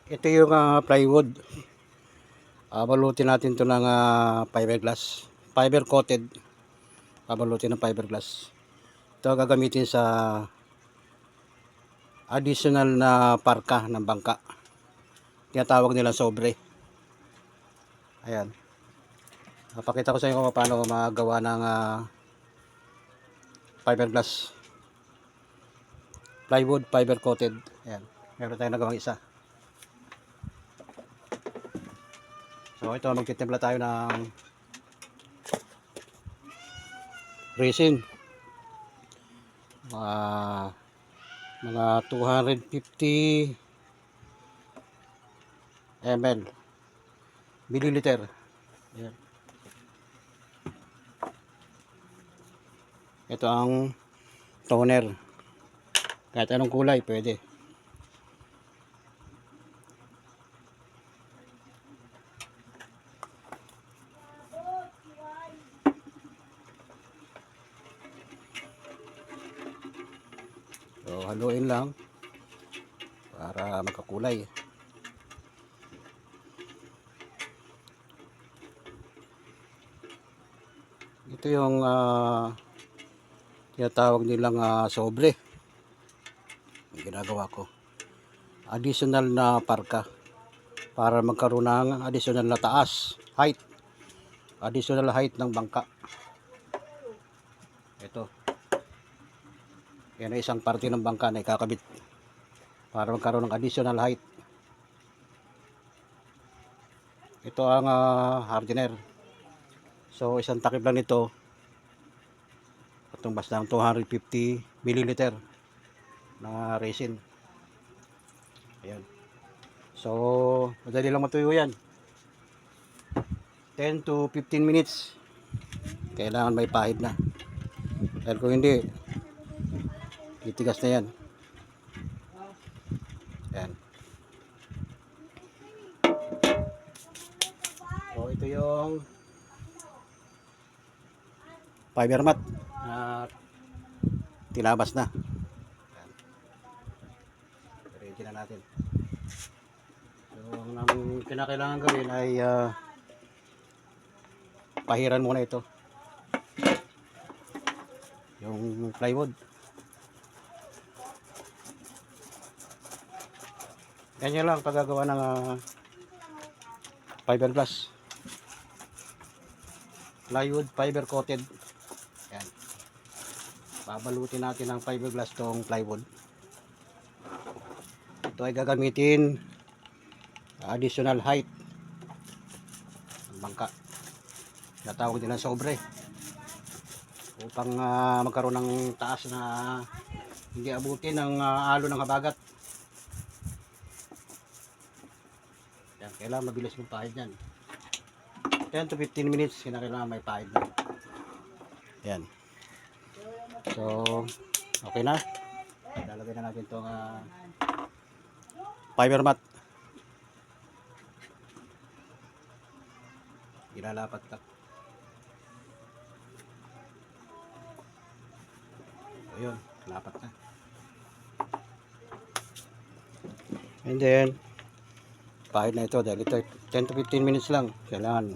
Ito yung plywood. Balutin natin to ng fiberglass. Fiber coated. Balutin ng fiberglass. Ito gagamitin sa additional na parka ng bangka. Tinatawag nila sobre. Ayan. Napakita ko sa inyo kung paano magawa ng fiberglass. Plywood fiber coated. Ayan. Meron tayong nagawang isa. So ito, magtitimpla tayo ng resin. Mga 250 ml milliliter. Ayan. Ito ang toner. Kahit anong kulay pwede. So haluin lang para magkakulay. Ito yung tinatawag nilang sobre. Ang ginagawa ko, additional na parka para magkaroon ng additional na taas, height, additional height ng bangka. Ito, yan ay isang parte ng bangka na ikakabit para magkaroon ng additional height. Ito ang hardener. So isang takip lang nito, katumbas ng 250 milliliter na resin. Ayan. So madali lang matuyo yan. 10 to 15 minutes. Kailangan may pahid na. Dahil kung hindi, titigas na yan. Ayan. So ito yung fiber mat na tinabas na. Ayan. Ready na natin. So ang kinakailangan gawin ay pahiran muna ito, yung plywood. Ganyan lang paggagawa ng fiberglass, plywood fiber coated. Yan, babalutin natin ng fiberglass tong plywood. Ito ay gagamitin additional height ng bangka, natawag din ng sobre, upang magkaroon ng taas na hindi abutin ng alo ng habagat. Yan, kailangan mabilis yung pahid yan. 10 to 15 minutes kailangan may pahid na. Yan. So okay na, lalagay na natin itong fiber mat. Ilalapat ka. Ayun, lapat na. And then pahid na ito dahil ito 10 to 15 minutes lang kailangan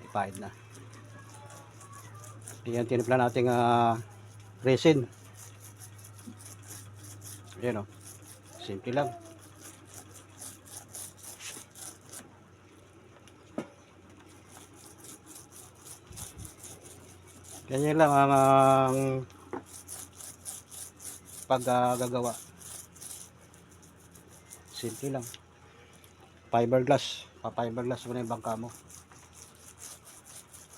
ipahid na. Yan, tinimpla natin resin. Ayan o, simple lang. Ganyan lang ang paggagawa. Simple lang. Fiberglass, pa-fiberglass mo na yung bangka mo.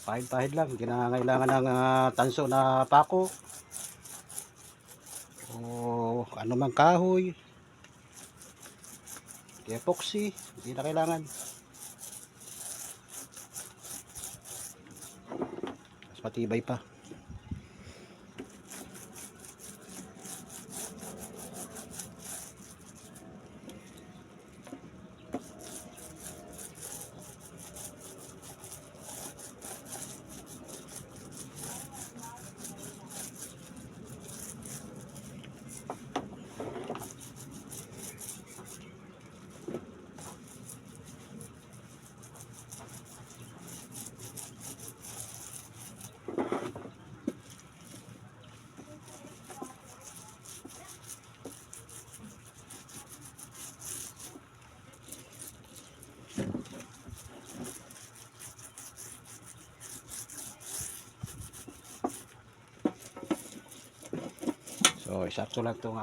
Pahid-pahid lang, hindi na kailangan ng tanso na pako o ano mang kahoy, epoxy, hindi na kailangan. Mas matibay pa. sakto lang itong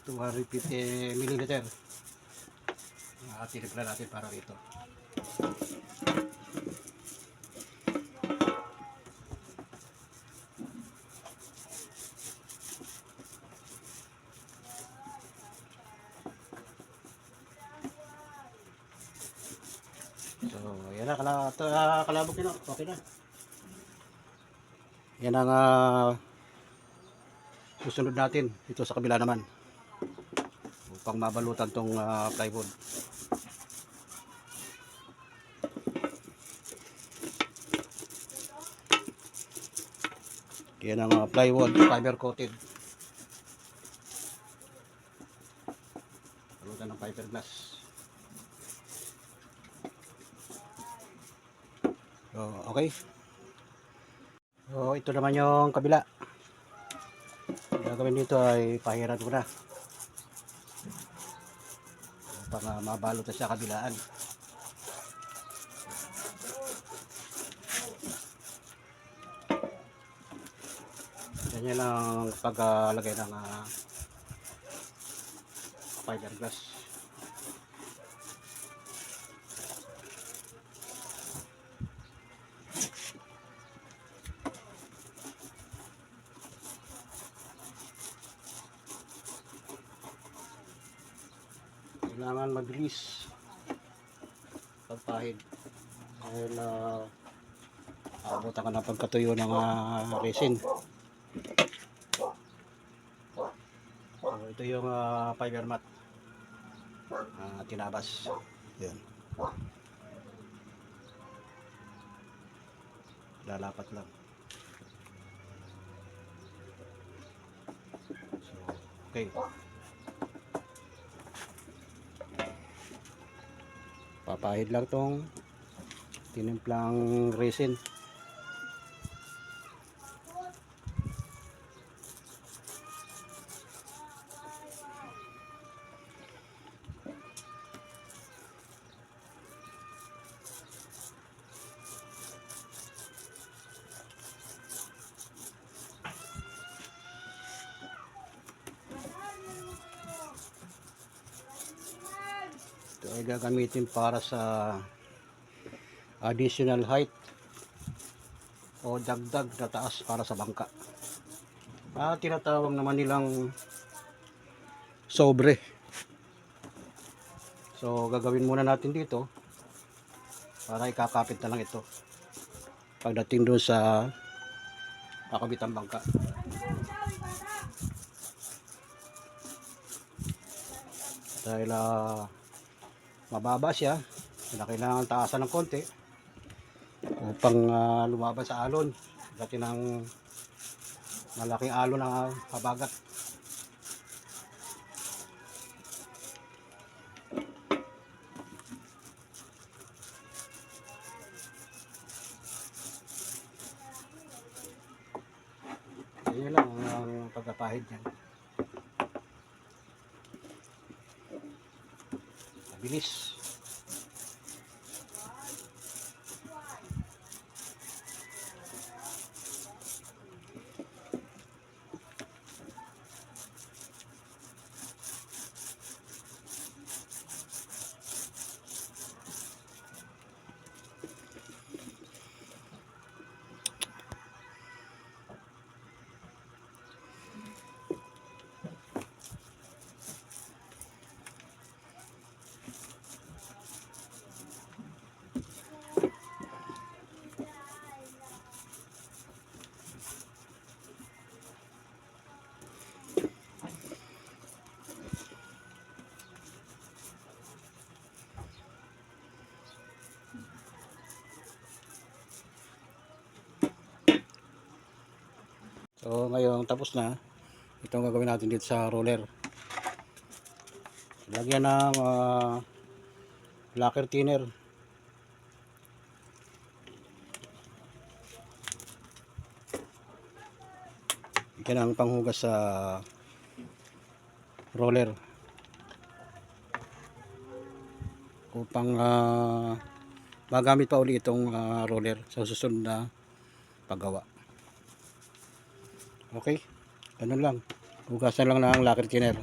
250 milliliter. Tinimpla natin para rito. So, yan na, kalabog yun. Okay na. Yan ang susunod natin. Ito sa kabila naman. Upang mabalutan tong plywood. Yan ang plywood, fiber coated. Balutan ng fiberglass. So, okay. So, ito naman yung kabila. Ang gagawin dito ay pahiran ko na. Upang mabalot na siya kabilaan. Ganyan ang paglagay ng fiberglass. Kailangan mabilis pagpahid dahil abutan ka ng pagkatuyo ng resin. So, ito yung fiber mat tinabas. Yan. Lalapat lang. So, okay. Papahid lang tong tinimplang resin. Ito ay gagamitin para sa additional height o dagdag na taas para sa bangka. Tinatawag naman nilang sobre. So gagawin muna natin dito para ikakapit na lang ito pagdating doon sa kakabitang bangka. Dahil mababa siya, kailangan taasan ng konti upang lumaban sa alon. Dati ng malaking alon ang habagat. Yan lang ang pagkapahid niyan. Mabilis. So ngayon tapos na. Ito ang gagawin natin dito sa roller. Lagyan ng lacquer thinner. Yan ang panghugas sa roller upang magamit pa uli itong roller sa susunod na paggawa. Okay. Ganun lang. Hugasan lang ng lacquer thinner.